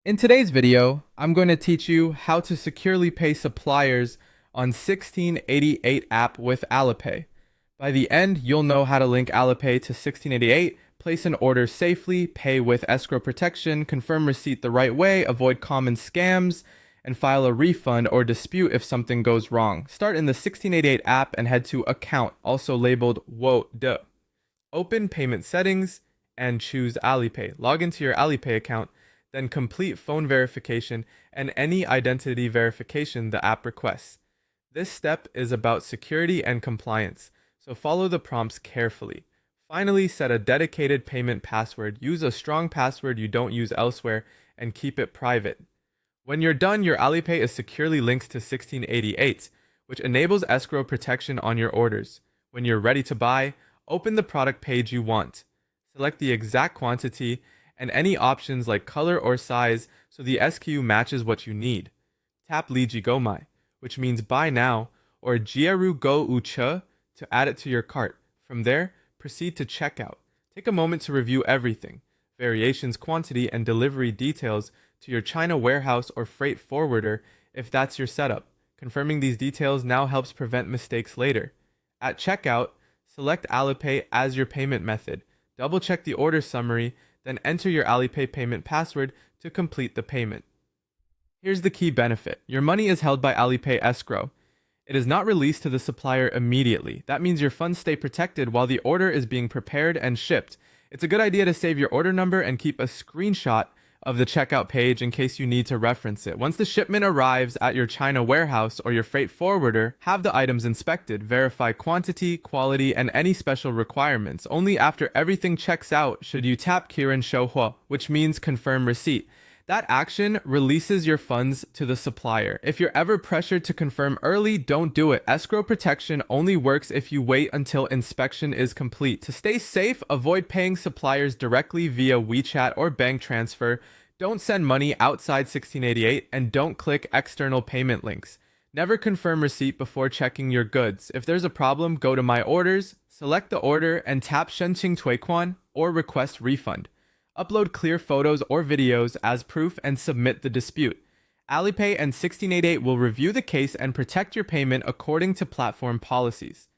In today's video, I'm going to teach you how to securely pay suppliers on 1688 app with Alipay. By the end, you'll know how to link Alipay to 1688, place an order safely, pay with escrow protection, confirm receipt the right way, avoid common scams, and file a refund or dispute if something goes wrong. Start in the 1688 app and head to Account, also labeled Wo De. Open Payment Settings and choose Alipay. Log into your Alipay account, then complete phone verification and any identity verification the app requests. This step is about security and compliance, so follow the prompts carefully. Finally, set a dedicated payment password. Use a strong password you don't use elsewhere and keep it private. When you're done, your Alipay is securely linked to 1688, which enables escrow protection on your orders. When you're ready to buy, open the product page you want. Select the exact quantity and any options like color or size so the SKU matches what you need. Tap Liji Gomai, which means buy now, or Jieru Go Uche to add it to your cart. From there, proceed to checkout. Take a moment to review everything, variations, quantity, and delivery details to your China warehouse or freight forwarder if that's your setup. Confirming these details now helps prevent mistakes later. At checkout, select Alipay as your payment method. Double check the order summary, then enter your Alipay payment password to complete the payment. Here's the key benefit. Your money is held by Alipay escrow. It is not released to the supplier immediately. That means your funds stay protected while the order is being prepared and shipped. It's a good idea to save your order number and keep a screenshot of the checkout page in case you need to reference it. Once the shipment arrives at your China warehouse or your freight forwarder, have the items inspected, verify quantity, quality, and any special requirements. Only after everything checks out should you tap Kiran Shouhua, which means confirm receipt. That action releases your funds to the supplier. If you're ever pressured to confirm early, don't do it. Escrow protection only works if you wait until inspection is complete. To stay safe, avoid paying suppliers directly via WeChat or bank transfer. Don't send money outside 1688 and don't click external payment links. Never confirm receipt before checking your goods. If there's a problem, go to My Orders, select the order, and tap Shenqing Tuiquan or request refund. Upload clear photos or videos as proof and submit the dispute. Alipay and 1688 will review the case and protect your payment according to platform policies.